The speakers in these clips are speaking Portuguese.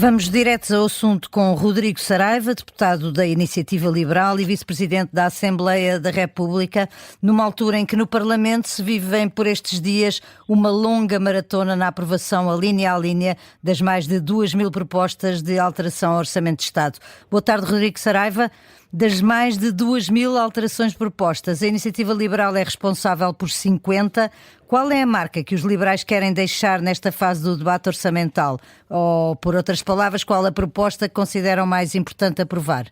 Vamos diretos ao assunto com Rodrigo Saraiva, deputado da Iniciativa Liberal e vice-presidente da Assembleia da República, numa altura em que no Parlamento se vivem por estes dias uma longa maratona na aprovação, a linha, das mais de 2.000 propostas de alteração ao Orçamento de Estado. Boa tarde, Rodrigo Saraiva. Das mais de 2.000 alterações propostas, a Iniciativa Liberal é responsável por 50. Qual é a marca que os liberais querem deixar nesta fase do debate orçamental? Ou, por outras palavras, qual a proposta que consideram mais importante aprovar?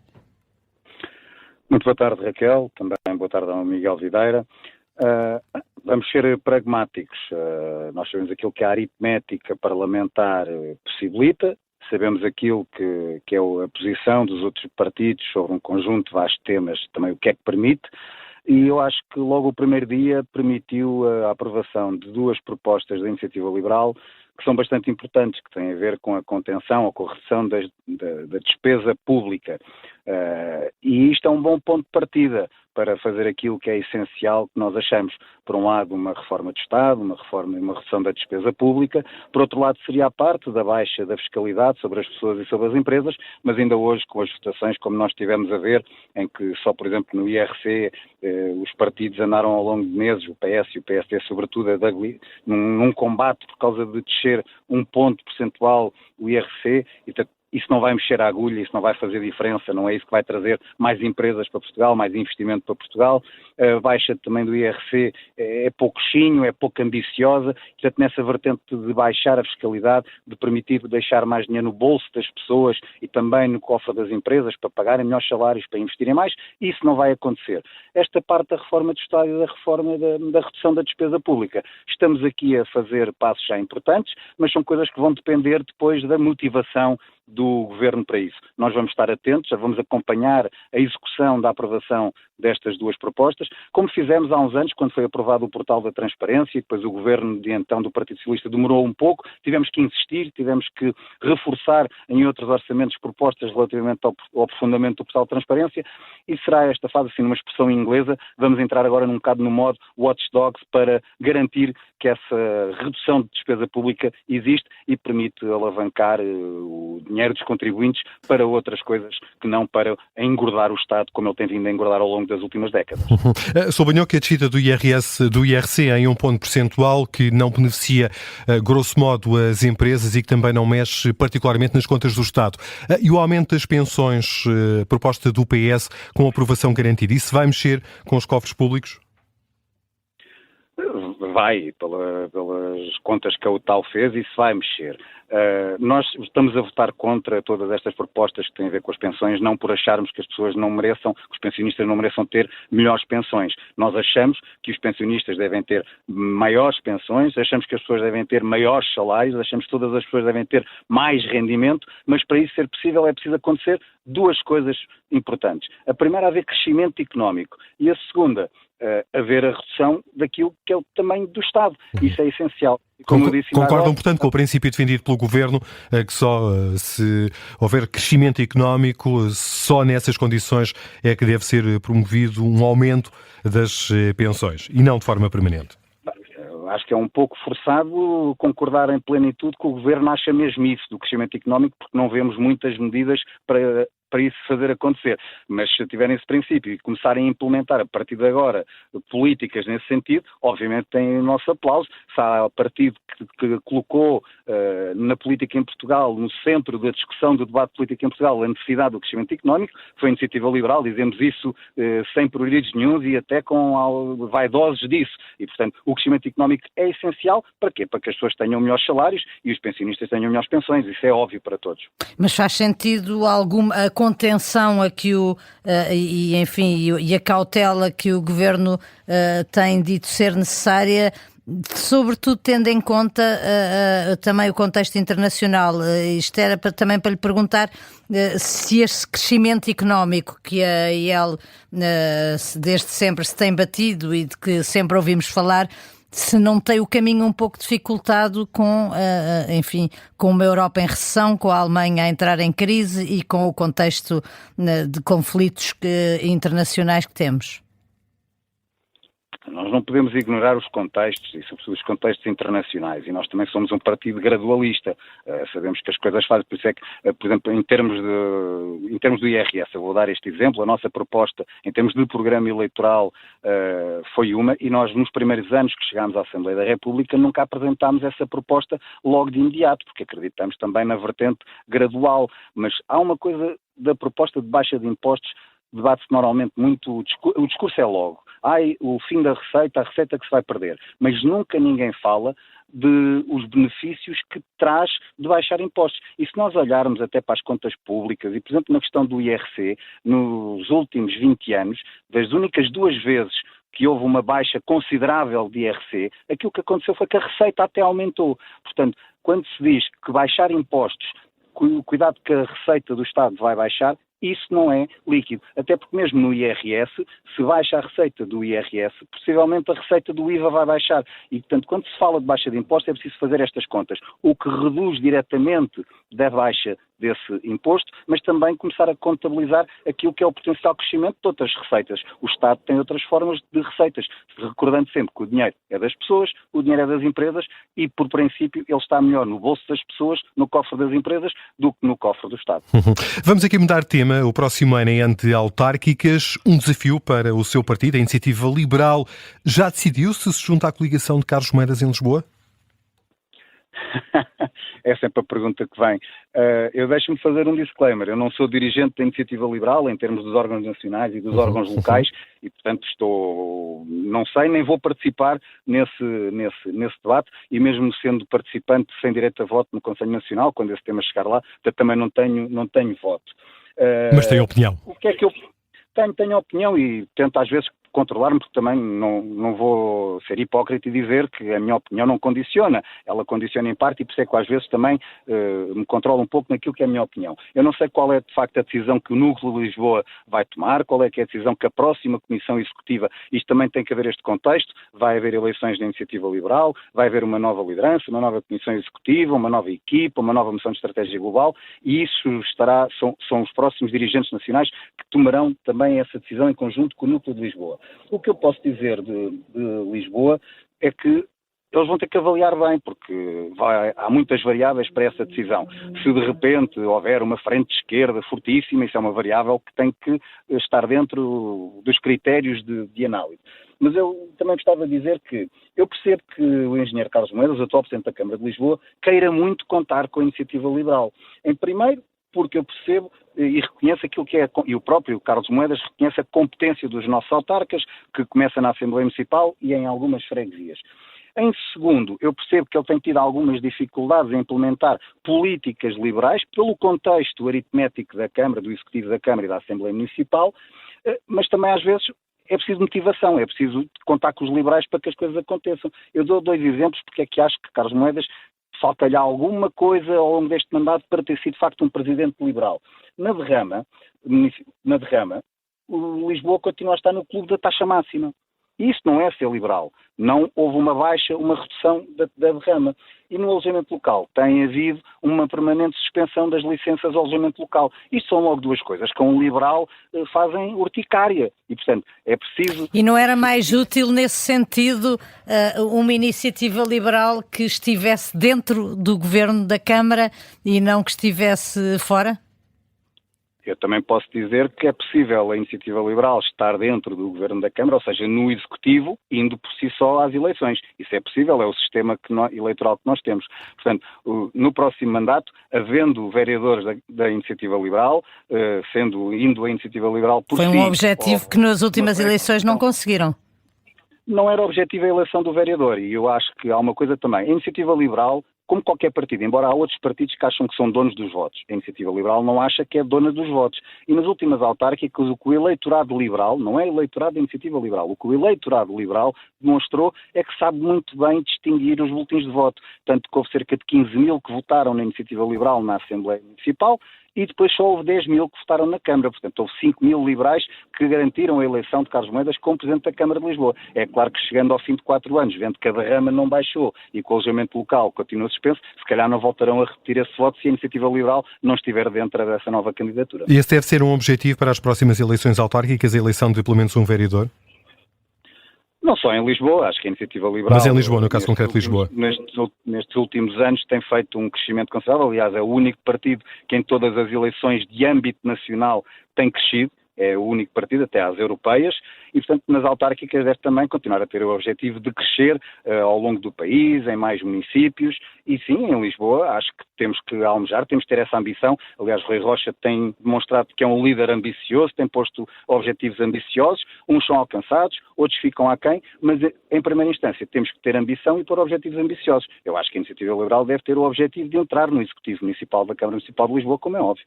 Muito boa tarde, Raquel. Também boa tarde ao Miguel Videira. Vamos ser pragmáticos. Nós sabemos aquilo que a aritmética parlamentar possibilita. Sabemos aquilo que é a posição dos outros partidos sobre um conjunto de vastos temas, também o que é que permite, e eu acho que logo o primeiro dia permitiu a aprovação de duas propostas da Iniciativa Liberal que são bastante importantes, que têm a ver com a contenção, a correção da despesa pública. E isto é um bom ponto de partida para fazer aquilo que é essencial que nós achamos. Por um lado, uma reforma de Estado, uma reforma e uma redução da despesa pública. Por outro lado, seria a parte da baixa da fiscalidade sobre as pessoas e sobre as empresas, mas ainda hoje, com as votações, como nós tivemos a ver, em que só, por exemplo, no IRC, os partidos andaram ao longo de meses, o PS e o PSD, sobretudo, num combate por causa de descer um ponto percentual o IRC, e isso não vai mexer a agulha, isso não vai fazer diferença, não é isso que vai trazer mais empresas para Portugal, mais investimento para Portugal. A baixa também do IRC é pouquinho, é pouco ambiciosa, portanto nessa vertente de baixar a fiscalidade, de permitir deixar mais dinheiro no bolso das pessoas e também no cofre das empresas para pagarem melhores salários, para investirem mais, isso não vai acontecer. Esta parte da reforma do Estado e da reforma da redução da despesa pública, estamos aqui a fazer passos já importantes, mas são coisas que vão depender depois da motivação do Governo para isso. Nós vamos estar atentos, já vamos acompanhar a execução da aprovação destas duas propostas, como fizemos há uns anos, quando foi aprovado o portal da transparência, e depois o Governo de então do Partido Socialista demorou um pouco, tivemos que insistir, tivemos que reforçar em outros orçamentos propostas relativamente ao aprofundamento do portal de transparência, e será esta fase, assim, numa expressão inglesa, vamos entrar agora num bocado no modo watchdogs para garantir que essa redução de despesa pública existe e permite alavancar o dinheiro dos contribuintes para outras coisas que não para engordar o Estado, como ele tem vindo a engordar ao longo das últimas décadas. Sublinhou que a descida do IRC em um ponto percentual que não beneficia, grosso modo, as empresas e que também não mexe particularmente nas contas do Estado. E o aumento das pensões, proposta do PS, com aprovação garantida, isso vai mexer com os cofres públicos? Vai, pelas contas que a UTAL fez, isso vai mexer. Nós estamos a votar contra todas estas propostas que têm a ver com as pensões, não por acharmos que as pessoas não mereçam, que os pensionistas não mereçam ter melhores pensões. Nós achamos que os pensionistas devem ter maiores pensões, achamos que as pessoas devem ter maiores salários, achamos que todas as pessoas devem ter mais rendimento, mas para isso ser possível é preciso acontecer duas coisas importantes. A primeira, haver crescimento económico, e a segunda, haver a redução daquilo que é o tamanho do Estado. Isso é essencial. Concordam, portanto, com o princípio defendido pelo Governo, que só se houver crescimento económico, só nessas condições é que deve ser promovido um aumento das pensões, e não de forma permanente? Acho que é um pouco forçado concordar em plenitude que o Governo acha mesmo isso do crescimento económico, porque não vemos muitas medidas para isso fazer acontecer. Mas se tiverem esse princípio e começarem a implementar a partir de agora políticas nesse sentido, obviamente têm o nosso aplauso. Se há partido que colocou na política em Portugal, no centro da discussão do debate político em Portugal, a necessidade do crescimento económico, foi a Iniciativa Liberal, dizemos isso sem prioridades nenhums e até com vaidosos disso. E, portanto, o crescimento económico é essencial. Para quê? Para que as pessoas tenham melhores salários e os pensionistas tenham melhores pensões. Isso é óbvio para todos. Mas faz sentido a contenção e a cautela que o Governo tem dito ser necessária, sobretudo tendo em conta também o contexto internacional. Isto era também para lhe perguntar se esse crescimento económico que a IEL desde sempre se tem batido e de que sempre ouvimos falar, se não tem o caminho um pouco dificultado com uma Europa em recessão, com a Alemanha a entrar em crise e com o contexto de conflitos internacionais que temos. Nós não podemos ignorar os contextos, e sobretudo os contextos internacionais, e nós também somos um partido gradualista. Sabemos que as coisas fazem, por isso é que, por exemplo, em termos do IRS, eu vou dar este exemplo, a nossa proposta em termos de programa eleitoral foi uma, e nós nos primeiros anos que chegámos à Assembleia da República nunca apresentámos essa proposta logo de imediato, porque acreditamos também na vertente gradual, mas há uma coisa da proposta de baixa de impostos, debate-se normalmente muito, o discurso é logo, o fim da receita, a receita que se vai perder, mas nunca ninguém fala de os benefícios que traz de baixar impostos. E se nós olharmos até para as contas públicas, e por exemplo na questão do IRC, nos últimos 20 anos, das únicas 2 vezes que houve uma baixa considerável de IRC, aquilo que aconteceu foi que a receita até aumentou. Portanto, quando se diz que baixar impostos, cuidado que a receita do Estado vai baixar, isso não é líquido. Até porque mesmo no IRS, se baixa a receita do IRS, possivelmente a receita do IVA vai baixar. E, portanto, quando se fala de baixa de impostos, é preciso fazer estas contas. O que reduz diretamente da baixa desse imposto, mas também começar a contabilizar aquilo que é o potencial crescimento de outras receitas. O Estado tem outras formas de receitas, recordando sempre que o dinheiro é das pessoas, o dinheiro é das empresas e, por princípio, ele está melhor no bolso das pessoas, no cofre das empresas, do que no cofre do Estado. Vamos aqui mudar de tema. O próximo ano é ante-autárquicas. Um desafio para o seu partido, a Iniciativa Liberal. Já decidiu se junta à coligação de Carlos Moedas em Lisboa? É sempre a pergunta que vem. Eu deixo-me fazer um disclaimer. Eu não sou dirigente da Iniciativa Liberal em termos dos órgãos nacionais e dos órgãos locais e, portanto, não sei, nem vou participar nesse debate e mesmo sendo participante sem direito a voto no Conselho Nacional, quando esse tema chegar lá, também não tenho voto. Mas tem opinião? O que é que eu tenho opinião e tento às vezes controlar-me, porque também não vou ser hipócrita e dizer que a minha opinião não condiciona. Ela condiciona em parte e por isso é que às vezes também me controlo um pouco naquilo que é a minha opinião. Eu não sei qual é de facto a decisão que o Núcleo de Lisboa vai tomar, qual é que é a decisão que a próxima Comissão Executiva, isto também tem que haver este contexto, vai haver eleições da Iniciativa Liberal, vai haver uma nova liderança, uma nova Comissão Executiva, uma nova equipa, uma nova moção de estratégia global e isso são os próximos dirigentes nacionais que tomarão também essa decisão em conjunto com o Núcleo de Lisboa. O que eu posso dizer de Lisboa é que eles vão ter que avaliar bem, porque há muitas variáveis para essa decisão. Se de repente houver uma frente de esquerda fortíssima, isso é uma variável que tem que estar dentro dos critérios de análise. Mas eu também gostava de dizer que eu percebo que o engenheiro Carlos Moedas, o atual Presidente da Câmara de Lisboa, queira muito contar com a Iniciativa Liberal. Em primeiro, porque eu percebo e reconheço aquilo que é, e o próprio Carlos Moedas reconhece a competência dos nossos autarcas, que começa na Assembleia Municipal e em algumas freguesias. Em segundo, eu percebo que ele tem tido algumas dificuldades em implementar políticas liberais pelo contexto aritmético da Câmara, do Executivo da Câmara e da Assembleia Municipal, mas também às vezes é preciso motivação, é preciso contar com os liberais para que as coisas aconteçam. Eu dou 2 exemplos porque é que acho que Carlos Moedas falta-lhe alguma coisa ao longo deste mandato para ter sido de facto um presidente liberal. Na Derrama, o Lisboa continua a estar no clube da taxa máxima. E isso não é ser liberal. Não houve uma baixa, uma redução da derrama. E no alojamento local tem havido uma permanente suspensão das licenças de alojamento local. Isto são logo 2 coisas que um liberal fazem urticária. E, portanto, é preciso... E não era mais útil, nesse sentido, uma iniciativa liberal que estivesse dentro do governo da Câmara e não que estivesse fora? Eu também posso dizer que é possível a Iniciativa Liberal estar dentro do Governo da Câmara, ou seja, no Executivo, indo por si só às eleições. Isso é possível, é o sistema eleitoral que nós temos. Portanto, no próximo mandato, havendo vereadores da Iniciativa Liberal, indo a Iniciativa Liberal por si... Foi um objetivo que nas últimas eleições não conseguiram. Não era objetivo a eleição do vereador, e eu acho que há uma coisa também. A Iniciativa Liberal, como qualquer partido, embora há outros partidos que acham que são donos dos votos, a Iniciativa Liberal não acha que é dona dos votos. E nas últimas autárquicas, o que o eleitorado liberal, não é eleitorado da Iniciativa Liberal, o que o eleitorado liberal demonstrou é que sabe muito bem distinguir os boletins de voto. Tanto que houve cerca de 15 mil que votaram na Iniciativa Liberal na Assembleia Municipal, e depois só houve 10 mil que votaram na Câmara. Portanto, houve 5 mil liberais que garantiram a eleição de Carlos Moedas como Presidente da Câmara de Lisboa. É claro que chegando ao fim de 4 anos, vendo que a derrama não baixou e que o alojamento local continua suspenso, se calhar não voltarão a repetir esse voto se a Iniciativa Liberal não estiver dentro dessa nova candidatura. E esse deve ser um objetivo para as próximas eleições autárquicas, a eleição de pelo menos um vereador? Não só em Lisboa, acho que a Iniciativa Liberal... Mas em Lisboa, no caso concreto de Lisboa. Nestes últimos anos tem feito um crescimento considerável. Aliás, é o único partido que em todas as eleições de âmbito nacional tem crescido. É o único partido, até às europeias, e, portanto, nas autárquicas deve também continuar a ter o objetivo de crescer ao longo do país, em mais municípios, e sim, em Lisboa, acho que temos que almejar, temos que ter essa ambição. Aliás, Rui Rocha tem demonstrado que é um líder ambicioso, tem posto objetivos ambiciosos, uns são alcançados, outros ficam aquém, mas, em primeira instância, temos que ter ambição e pôr objetivos ambiciosos. Eu acho que a Iniciativa Liberal deve ter o objetivo de entrar no Executivo Municipal da Câmara Municipal de Lisboa, como é óbvio.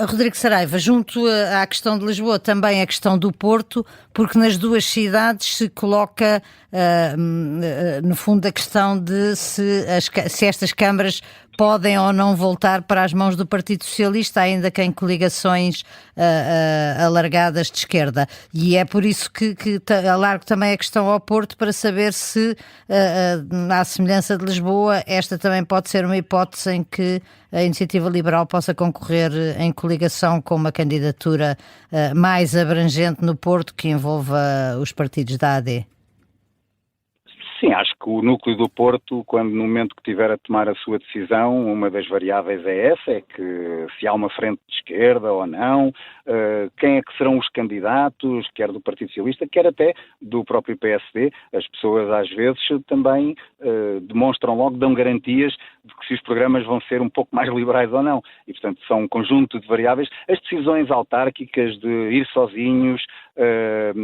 Rodrigo Saraiva, junto à questão de Lisboa, também a questão do Porto, porque nas duas cidades se coloca, no fundo, a questão de se estas câmaras podem ou não voltar para as mãos do Partido Socialista, ainda que em coligações alargadas de esquerda. E é por isso que alargo também a questão ao Porto, para saber se, à semelhança de Lisboa, esta também pode ser uma hipótese em que a Iniciativa Liberal possa concorrer em coligação com uma candidatura mais abrangente no Porto, que envolva os partidos da AD. Sim, acho que o núcleo do Porto, quando no momento que tiver a tomar a sua decisão, uma das variáveis é essa, é que se há uma frente de esquerda ou não, quem é que serão os candidatos, quer do Partido Socialista, quer até do próprio PSD. As pessoas às vezes também demonstram logo, dão garantias de que se os programas vão ser um pouco mais liberais ou não. E, portanto, são um conjunto de variáveis. As decisões autárquicas de ir sozinhos,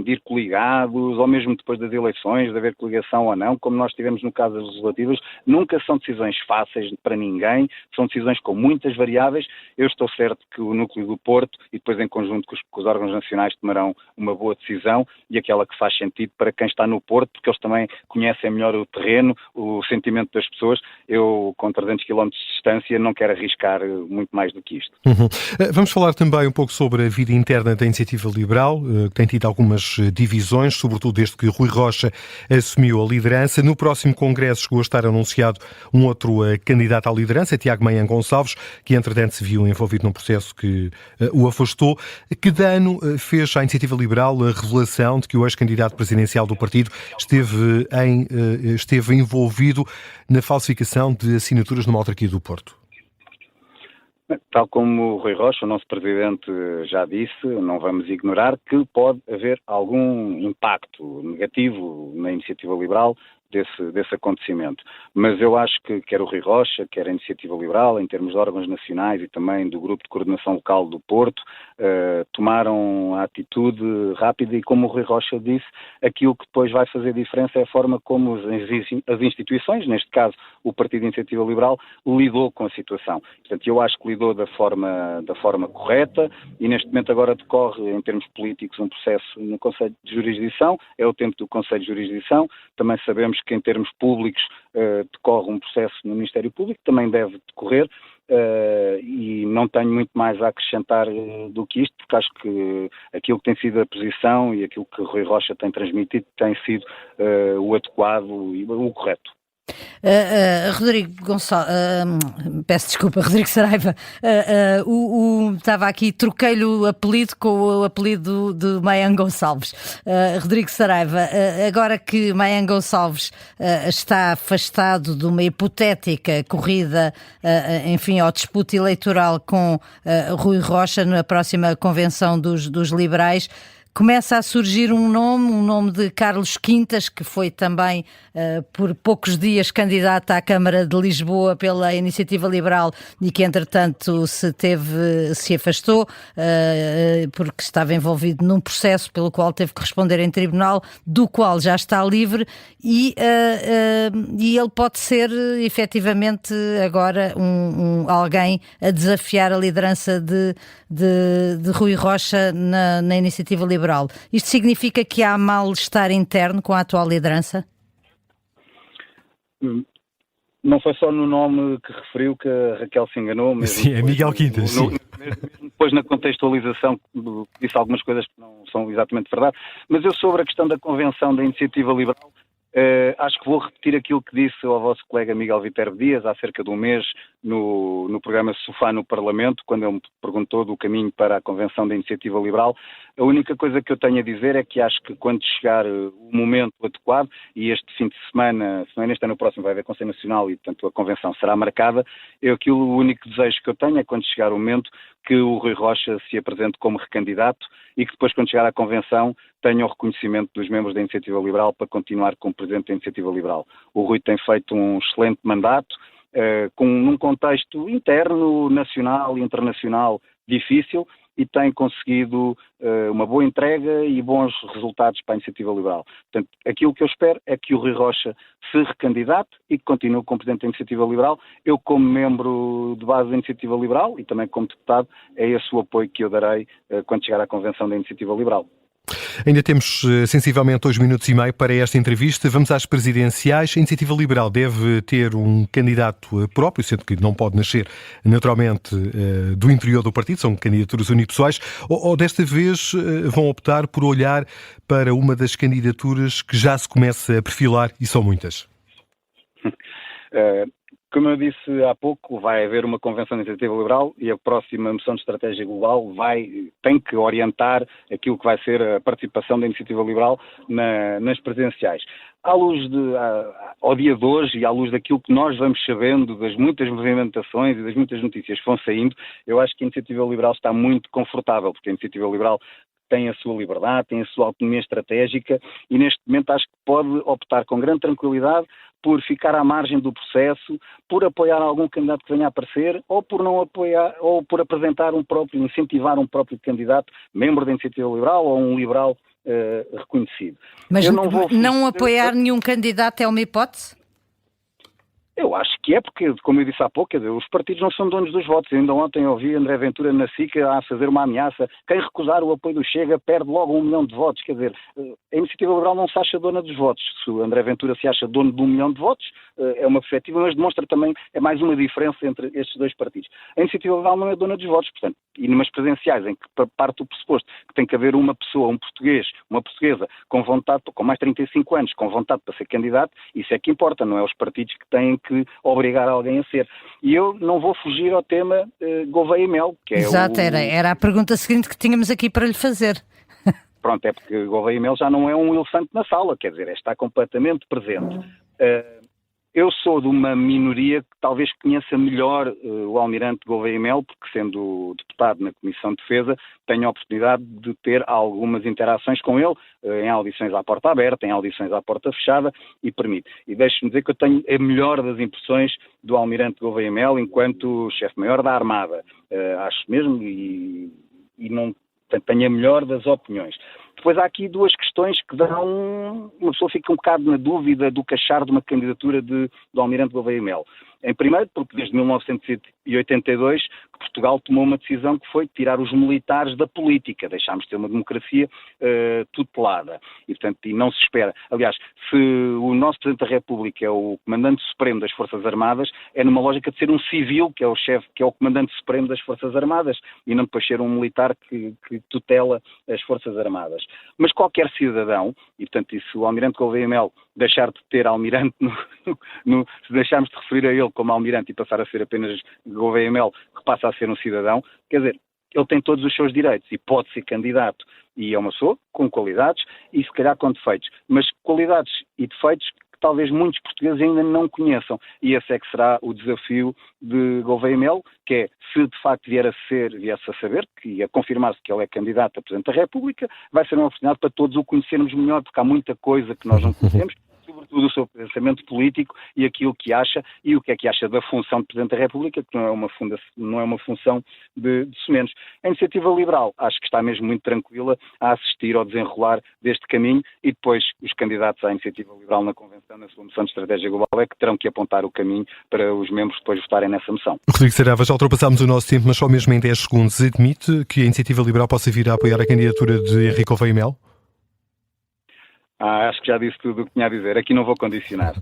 de ir coligados, ou mesmo depois das eleições, de haver coligação ou não, como nós tivemos no caso das legislativas, nunca são decisões fáceis para ninguém, são decisões com muitas variáveis. Eu estou certo que o núcleo do Porto, e depois em conjunto com os órgãos nacionais, tomarão uma boa decisão, e aquela que faz sentido para quem está no Porto, porque eles também conhecem melhor o terreno, o sentimento das pessoas. Eu, com 300 km de distância, não quero arriscar muito mais do que isto. Vamos falar também um pouco sobre a vida interna da Iniciativa Liberal, que tem tido algumas divisões, sobretudo desde que Rui Rocha assumiu a liderança. No próximo congresso chegou a estar anunciado um outro candidato à liderança, Tiago Maia Gonçalves, que entretanto se viu envolvido num processo que o afastou. Que dano fez à Iniciativa Liberal a revelação de que o ex-candidato presidencial do partido esteve envolvido na falsificação de assinaturas numa autarquia do Porto? Tal como o Rui Rocha, o nosso presidente, já disse, não vamos ignorar que pode haver algum impacto negativo na Iniciativa Liberal desse acontecimento. Mas eu acho que quer o Rui Rocha, quer a Iniciativa Liberal, em termos de órgãos nacionais e também do Grupo de Coordenação Local do Porto, tomaram a atitude rápida e, como o Rui Rocha disse, aquilo que depois vai fazer diferença é a forma como as instituições, neste caso o Partido de Iniciativa Liberal, lidou com a situação. Portanto, eu acho que lidou da forma correta, e neste momento agora decorre, em termos políticos, um processo no Conselho de Jurisdição, é o tempo do Conselho de Jurisdição. Também sabemos que em termos públicos decorre um processo no Ministério Público, também deve decorrer, e não tenho muito mais a acrescentar do que isto, porque acho que aquilo que tem sido a posição e aquilo que Rui Rocha tem transmitido tem sido o adequado e o correto. Rodrigo Saraiva, estava aqui, troquei-lhe o apelido com o apelido de Maia Gonçalves. Rodrigo Saraiva, agora que Maia Gonçalves está afastado de uma hipotética corrida, enfim, ao disputa eleitoral com Rui Rocha na próxima convenção dos liberais, começa a surgir um nome de Carlos Quintas, que foi também por poucos dias candidato à Câmara de Lisboa pela Iniciativa Liberal e que entretanto se afastou porque estava envolvido num processo pelo qual teve que responder em tribunal, do qual já está livre, e ele pode ser efetivamente agora alguém a desafiar a liderança de Rui Rocha na Iniciativa Liberal. Isto significa que há mal-estar interno com a atual liderança? Não foi só no nome que referiu que a Raquel se enganou. Sim, é Miguel Quintas. Sim. Mesmo depois na contextualização disse algumas coisas que não são exatamente verdade. Mas eu, sobre a questão da convenção da Iniciativa Liberal, acho que vou repetir aquilo que disse ao vosso colega Miguel Viterbo Dias há cerca de um mês no programa Sofá no Parlamento, quando ele me perguntou do caminho para a Convenção da Iniciativa Liberal. A única coisa que eu tenho a dizer é que acho que quando chegar o momento adequado, e este fim de semana, este ano próximo vai haver Conselho Nacional e, portanto, a Convenção será marcada, o único desejo que eu tenho é quando chegar o momento que o Rui Rocha se apresente como recandidato e que depois, quando chegar à Convenção, tenha o reconhecimento dos membros da Iniciativa Liberal para continuar como Presidente da Iniciativa Liberal. O Rui tem feito um excelente mandato, num contexto interno, nacional e internacional difícil, e tem conseguido uma boa entrega e bons resultados para a Iniciativa Liberal. Portanto, aquilo que eu espero é que o Rui Rocha se recandidate e que continue como Presidente da Iniciativa Liberal. Eu, como membro de base da Iniciativa Liberal e também como deputado, é esse o apoio que eu darei quando chegar à Convenção da Iniciativa Liberal. Ainda temos sensivelmente 2 minutos e meio para esta entrevista. Vamos às presidenciais. A Iniciativa Liberal deve ter um candidato próprio, sendo que não pode nascer naturalmente do interior do partido, são candidaturas unipessoais, ou desta vez vão optar por olhar para uma das candidaturas que já se começa a perfilar, e são muitas? Como eu disse há pouco, vai haver uma convenção da Iniciativa Liberal e a próxima moção de estratégia global tem que orientar aquilo que vai ser a participação da Iniciativa Liberal nas presidenciais. À luz ao dia de hoje e à luz daquilo que nós vamos sabendo, das muitas movimentações e das muitas notícias que vão saindo, eu acho que a Iniciativa Liberal está muito confortável, porque a Iniciativa Liberal tem a sua liberdade, tem a sua autonomia estratégica e neste momento acho que pode optar com grande tranquilidade por ficar à margem do processo, por apoiar algum candidato que venha a aparecer ou por não apoiar, ou por apresentar incentivar um próprio candidato, membro da Iniciativa Liberal ou um liberal reconhecido. Mas não apoiar nenhum candidato é uma hipótese? Eu acho que é, porque, como eu disse há pouco, os partidos não são donos dos votos. Ainda ontem ouvi André Ventura na SIC a fazer uma ameaça. Quem recusar o apoio do Chega perde logo 1 milhão de votos. Quer dizer, a Iniciativa Liberal não se acha dona dos votos. Se o André Ventura se acha dono de 1 milhão de votos, é uma perspectiva, mas demonstra também, é mais uma diferença entre estes dois partidos. A Iniciativa Liberal não é dona dos votos, portanto, e numas presenciais em que parte do pressuposto que tem que haver uma pessoa, um português, uma portuguesa, com vontade, com mais de 35 anos, com vontade para ser candidato, isso é que importa, não é os partidos que têm que obrigar alguém a ser. E eu não vou fugir ao tema Gouveia e Mel, que é Exato, era a pergunta seguinte que tínhamos aqui para lhe fazer. Pronto, é porque Gouveia e Mel já não é um elefante na sala, quer dizer, está completamente presente. Eu sou de uma minoria que talvez conheça melhor o almirante Gouveia e Mel, porque sendo deputado na Comissão de Defesa, tenho a oportunidade de ter algumas interações com ele, em audições à porta aberta, em audições à porta fechada, e permite. E deixe-me dizer que eu tenho a melhor das impressões do almirante Gouveia e Mel enquanto chefe-maior da Armada. Acho mesmo, e não tenho a melhor das opiniões. Depois há aqui 2 questões que dão... Uma pessoa fica um bocado na dúvida do que achar de uma candidatura do almirante Gouveia e Mel. Em primeiro, porque desde 1982 que Portugal tomou uma decisão que foi tirar os militares da política. Deixámos de ter uma democracia tutelada. E, portanto, não se espera. Aliás, se o nosso Presidente da República é o Comandante Supremo das Forças Armadas, é numa lógica de ser um civil, que é o chefe, que é o Comandante Supremo das Forças Armadas, e não depois ser um militar que tutela as Forças Armadas. Mas qualquer cidadão, e portanto, se o almirante Gouveia e Mel deixar de ter almirante, se deixarmos de referir a ele como almirante e passar a ser apenas Gouveia e Mel, que passa a ser um cidadão, quer dizer, ele tem todos os seus direitos e pode ser candidato. E é uma pessoa com qualidades e se calhar com defeitos. Mas qualidades e defeitos que talvez muitos portugueses ainda não conheçam. E esse é que será o desafio de Gouveia e Mel, que é, se de facto viesse a saber, e a confirmar-se que ele é candidato a Presidente da República, vai ser uma oportunidade para todos o conhecermos melhor, porque há muita coisa que nós não conhecemos, sobretudo o seu pensamento político e aquilo que acha, e o que é que acha da função de Presidente da República, que não é uma função de sumenos. A Iniciativa Liberal acho que está mesmo muito tranquila a assistir ao desenrolar deste caminho, e depois os candidatos à Iniciativa Liberal na Convenção, na sua moção de estratégia global, é que terão que apontar o caminho para os membros depois votarem nessa moção. Rodrigo Saraiva, já ultrapassámos o nosso tempo, mas só mesmo em 10 segundos. Admite que a Iniciativa Liberal possa vir a apoiar a candidatura de Henrique Gouveia e Mel? Acho que já disse tudo o que tinha a dizer. Aqui não vou condicionar.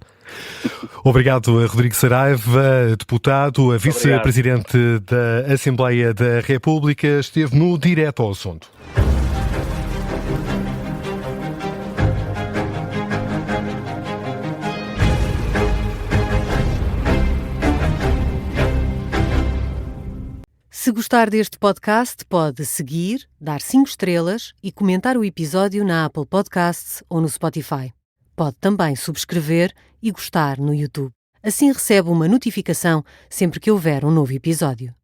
Obrigado, Rodrigo Saraiva, deputado, vice-presidente da Assembleia da República. Esteve no Direto ao Assunto. Se gostar deste podcast, pode seguir, dar 5 estrelas e comentar o episódio na Apple Podcasts ou no Spotify. Pode também subscrever e gostar no YouTube. Assim recebe uma notificação sempre que houver um novo episódio.